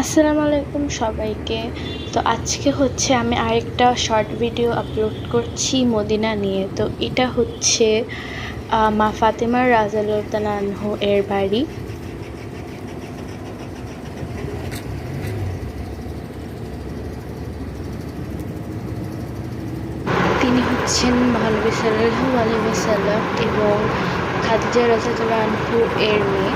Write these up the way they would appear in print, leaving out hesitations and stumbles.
আসসালামু আলাইকুম সবাইকে। তো আজকে হচ্ছে আমি আরেকটা শর্ট ভিডিও আপলোড করছি মদিনা নিয়ে। তো এটা হচ্ছে মা ফাতেমা রাদিয়াল্লাহু তাআলা আনহু এর বাড়ি। তিনি হচ্ছেন মহানবী সাল্লাল্লাহু আলাইহি ওয়াসাল্লাম এবং খাদিজা রাদিয়াল্লাহু আনহু এর মেয়ে।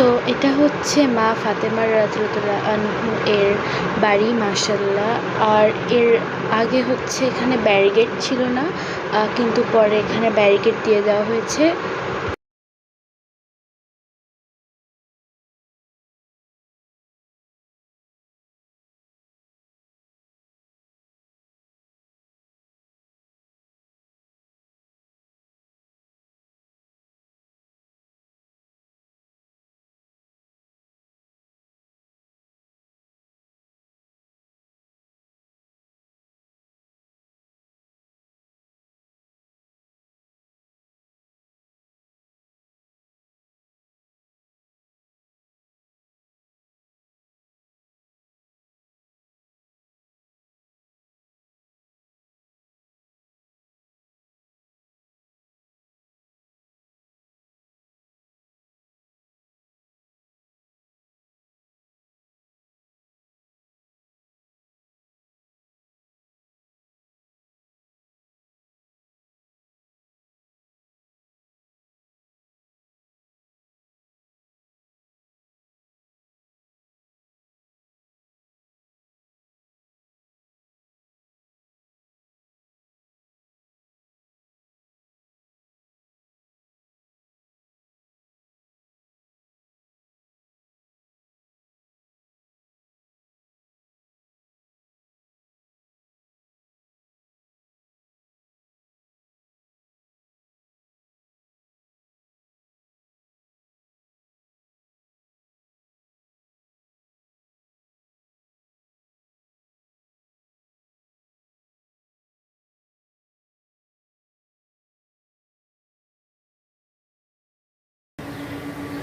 তো এটা হচ্ছে মা ফাতেমা রাদিয়াল্লাহু আনহু এর বাড়ি মাশাআল্লাহ। আর এর আগে হচ্ছে এখানে ব্যারিকেড ছিল না, কিন্তু পরে এখানে ব্যারিকেড দিয়ে দেওয়া হয়েছে।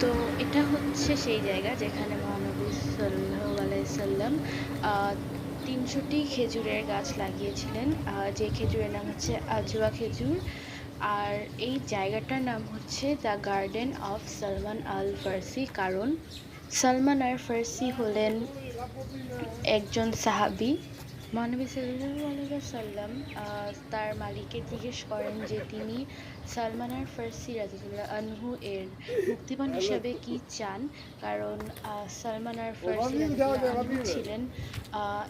তো এটা হচ্ছে সেই জায়গা যেখানে মহানবী সাল্লাল্লাহু আলাইহি সাল্লাম ৩০০টি খেজুরের গাছ লাগিয়েছিলেন, যে খেজুরের নাম হচ্ছে আজওয়া খেজুর। আর এই জায়গাটার নাম হচ্ছে দ্য গার্ডেন অফ সালমান আল ফার্সি, কারণ সালমান আল ফার্সি হলেন একজন সাহাবী। মহানবী সাল্লাল্লাহু আলাইহি ওয়াসাল্লাম তার মালিককে জিজ্ঞেস করেন যে তিনি সালমান আল ফার্সি রাদিয়াল্লাহু আনহু এর মুক্তিপণ হিসাবে কি চান, কারণ সালমান আল ফার্সি রাদিয়াল্লাহু আনহু ছিলেন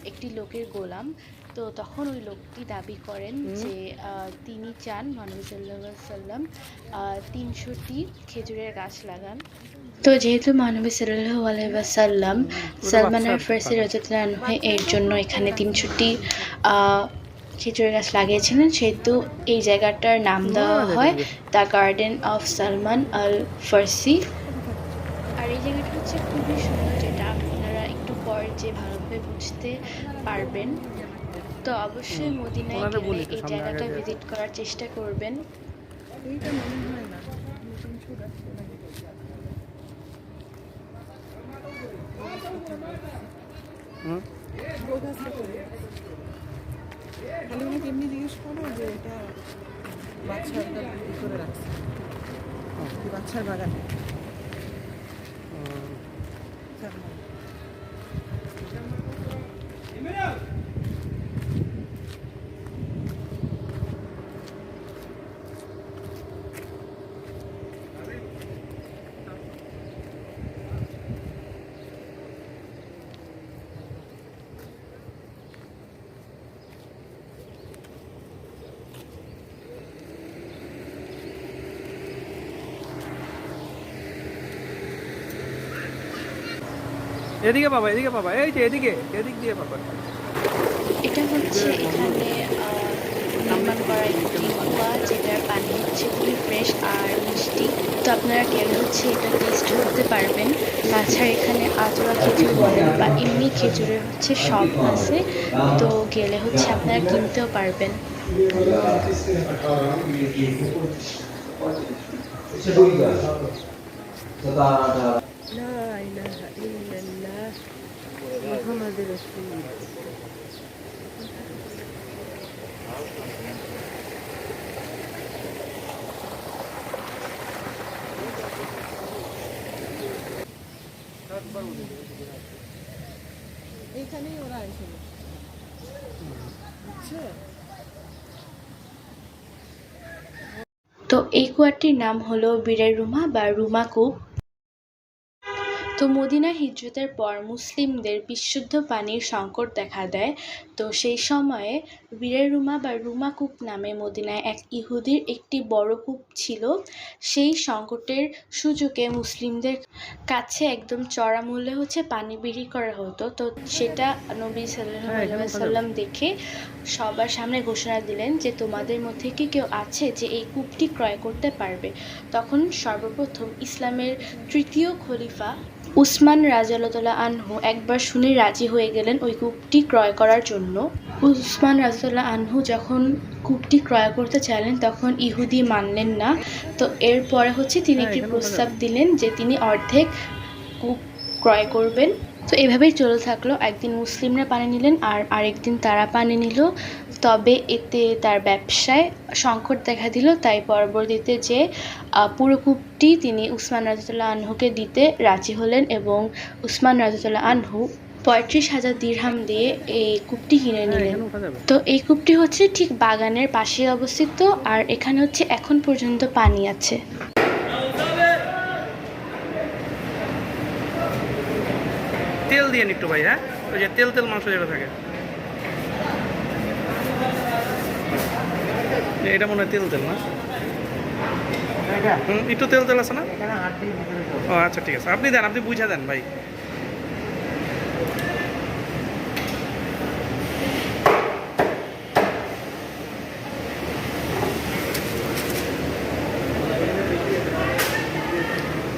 একটি লোকের গোলাম। তো তখন ওই লোকটি দাবি করেন যে তিনি চান মহানবী সাল্লাল্লাহু আলাইহি ওয়াসাল্লাম ৩০০টি খেজুরের গাছ লাগান। তো যেহেতু মহানবী সাল্লাল্লাহু আলাইহি ওয়াসাল্লাম সালমান আল ফার্সি রাদিয়াল্লাহু আনহু এর জন্য এখানে ৩০০টি খেজুরের গাছ লাগিয়েছিলেন, সেহেতু এই জায়গাটার নাম দেওয়া হয় দ্য গার্ডেন অফ সালমান আল ফার্সি। আর এই জায়গাটা হচ্ছে খুবই সুন্দর, যেটা আপনারা একটু পর যে ভালোভাবে বুঝতে পারবেন। তো অবশ্যই মদিনায় গেলে এই জায়গাটা ভিজিট করার চেষ্টা করবেন। এইটা মনে হয় না খালি ওনাকে এমনি জিজ্ঞেস করো যে এটা বাচ্চাটা ই করে রাখছে বাচ্চার বাগানে এদিকে বাবা, এদিকে বাবা, এই যে এদিকে, এদিক দিয়ে বাবা। এটা হচ্ছে এখানে নির্মাণ করা একটি কুয়া, যেটার পানি হচ্ছে খুবই ফ্রেশ আর মিষ্টি। তো আপনারা গেলে হচ্ছে এটা টেস্ট করতে পারবেন। তাছাড়া এখানে আজোয়া খেজুর বলেন বা এমনি খেজুরের হচ্ছে শপ আছে, তো গেলে হচ্ছে আপনারা কিনতেও পারবেন। লা ইলাহা ইল্লাল্লাহ মুহাম্মাদুর রাসূলুল্লাহ। এইখানেই ওরা এসে বুঝছে। তো এই কুয়াটির নাম হলো বীরের রুমা বা রুমা কূপ। তো মদিনা হিজরতের পর মুসলিমদের বিশুদ্ধ পানির সংকট দেখা দেয়। তো সেই সময়ে বীরের রুমা বা রুমা কূপ নামে মদিনায় এক ইহুদির একটি বড় কূপ ছিল। সেই সংকটের সুযোগে মুসলিমদের কাছে একদম চড়া মূল্যে হচ্ছে পানি বিক্রি করা হতো। তো সেটা নবী সাল্লাল্লাহু আলাইহি ওয়াসাল্লাম দেখে সবার সামনে ঘোষণা দিলেন যে তোমাদের মধ্যে কি কেউ আছে যে এই কূপটি ক্রয় করতে পারবে। তখন সর্বপ্রথম ইসলামের তৃতীয় খলিফা উসমান রাদিয়াল্লাহু আনহু একবার শুনে রাজি হয়ে গেলেন ওই কূপটি ক্রয় করার জন্য। উসমান রাদিয়াল্লাহু আনহু যখন কূপটি ক্রয় করতে চাইলেন তখন ইহুদি মানলেন না। তো এরপরে হচ্ছে তিনি একটি প্রস্তাব দিলেন যে তিনি অর্ধেক কূপ ক্রয় করবেন। তো এভাবেই চলতে থাকলো। একদিন মুসলিমরা পানি নিলেন আর আরেকদিন তারা পানি নিল। তবে এতে তার ব্যবসায় সংকট দেখা দিল। তাই পরবর্তীতে যে পুরো কূপটি তিনি উসমান রাদিয়াল্লাহু আনহুকে দিতে রাজি হলেন এবং উসমান রাদিয়াল্লাহু আনহু ৩৫,০০০ দিরহাম দিয়ে এই কূপটি কিনে নিলেন। তো এই কূপটি হচ্ছে ঠিক বাগানের পাশে অবস্থিত আর এখানে হচ্ছে এখন পর্যন্ত পানি আছে। তেল দিয়ে একটু ভাই, হ্যাঁ, ওই যে তেল তেল মাংস যেটা থাকে, এটা মনে হয় তেল তেল না? একটু তেল তেল আছে না? ও আচ্ছা, ঠিক আছে, আপনি দেন, আপনি বুঝা দেন ভাই।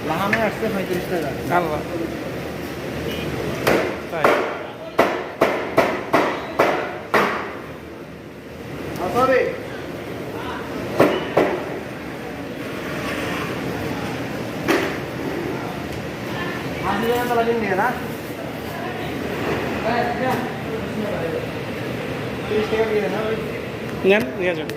লাহামে আসছে ৩৫ টাকা। আল্লাহ, তাই আসবে আসলে তো লাগিন দিয়ে না 30 টাকা দিয়ে না নেন, নিয়ে যান।